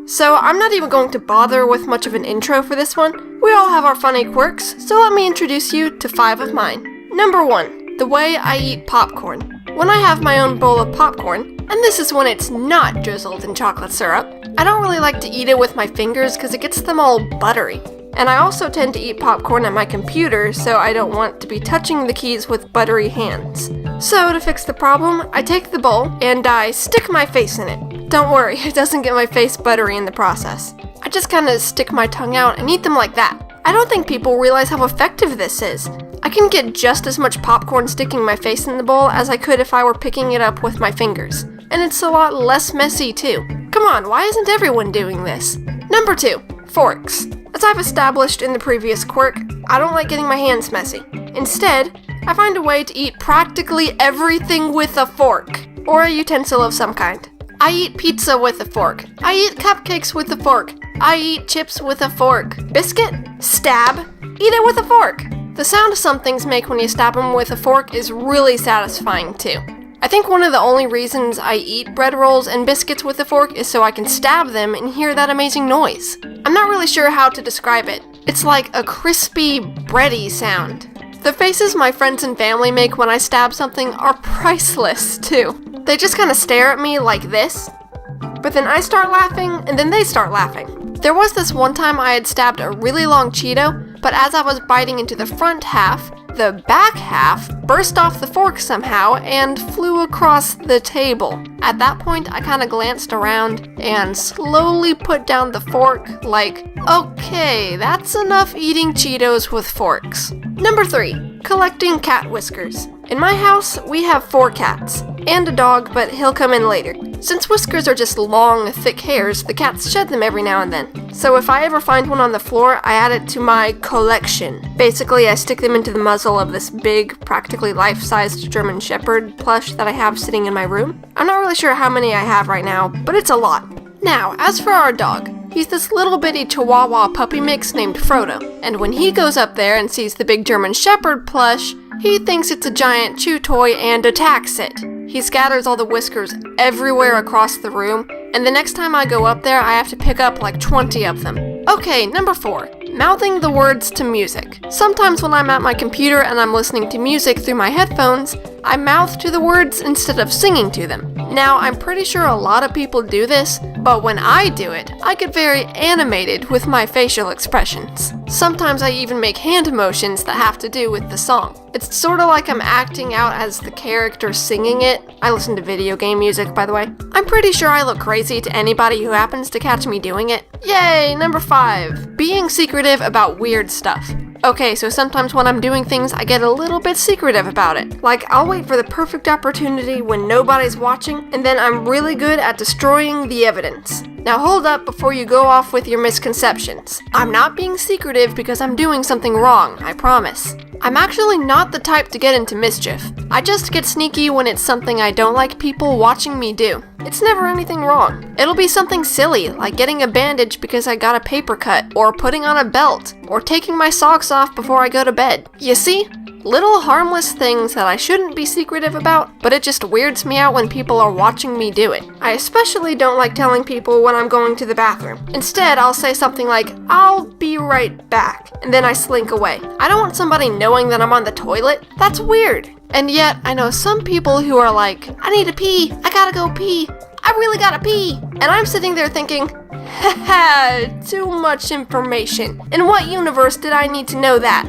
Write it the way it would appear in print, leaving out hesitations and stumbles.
So I'm not even going to bother with much of an intro for this one. We all have our funny quirks, so let me introduce you to 5 of mine. Number 1, the way I eat popcorn. When I have my own bowl of popcorn, and this is when it's not drizzled in chocolate syrup, I don't really like to eat it with my fingers because it gets them all buttery. And I also tend to eat popcorn at my computer, so I don't want to be touching the keys with buttery hands. So to fix the problem, I take the bowl and I stick my face in it. Don't worry, it doesn't get my face buttery in the process. I just kind of stick my tongue out and eat them like that. I don't think people realize how effective this is. I can get just as much popcorn sticking my face in the bowl as I could if I were picking it up with my fingers. And it's a lot less messy too. Come on, why isn't everyone doing this? Number 2, forks. As I've established in the previous quirk, I don't like getting my hands messy. Instead, I find a way to eat practically everything with a fork, or a utensil of some kind. I eat pizza with a fork. I eat cupcakes with a fork. I eat chips with a fork. Biscuit? Stab? Eat it with a fork. The sound some things make when you stab them with a fork is really satisfying too. I think one of the only reasons I eat bread rolls and biscuits with a fork is so I can stab them and hear that amazing noise. I'm not really sure how to describe it. It's like a crispy, bready sound. The faces my friends and family make when I stab something are priceless too. They just kind of stare at me like this, but then I start laughing and then they start laughing. There was this one time I had stabbed a really long Cheeto, but as I was biting into the front half, the back half burst off the fork somehow and flew across the table. At that point, I kind of glanced around and slowly put down the fork like, okay, that's enough eating Cheetos with forks. Number 3, collecting cat whiskers. In my house, we have 4 cats, and a dog, but he'll come in later. Since whiskers are just long, thick hairs, the cats shed them every now and then. So if I ever find one on the floor, I add it to my collection. Basically, I stick them into the muzzle of this big, practically life-sized German Shepherd plush that I have sitting in my room. I'm not really sure how many I have right now, but it's a lot. Now, as for our dog, he's this little bitty Chihuahua puppy mix named Frodo, and when he goes up there and sees the big German Shepherd plush, he thinks it's a giant chew toy and attacks it. He scatters all the whiskers everywhere across the room, and the next time I go up there, I have to pick up like 20 of them. Okay, number 4, mouthing the words to music. Sometimes when I'm at my computer and I'm listening to music through my headphones, I mouth to the words instead of singing to them. Now, I'm pretty sure a lot of people do this, but when I do it, I get very animated with my facial expressions. Sometimes I even make hand motions that have to do with the song. It's sort of like I'm acting out as the character singing it. I listen to video game music, by the way. I'm pretty sure I look crazy to anybody who happens to catch me doing it. Yay, number 5, being secretive about weird stuff. Okay, so sometimes when I'm doing things, I get a little bit secretive about it. Like, I'll wait for the perfect opportunity when nobody's watching, and then I'm really good at destroying the evidence. Now hold up before you go off with your misconceptions. I'm not being secretive because I'm doing something wrong, I promise. I'm actually not the type to get into mischief. I just get sneaky when it's something I don't like people watching me do. It's never anything wrong. It'll be something silly, like getting a bandage because I got a paper cut, or putting on a belt, or taking my socks off before I go to bed. You see? Little harmless things that I shouldn't be secretive about, but it just weirds me out when people are watching me do it. I especially don't like telling people when I'm going to the bathroom. Instead, I'll say something like, I'll be right back, and then I slink away. I don't want somebody knowing that I'm on the toilet. That's weird. And yet, I know some people who are like, I need to pee, I gotta go pee, I really gotta pee. And I'm sitting there thinking, haha, too much information. In what universe did I need to know that?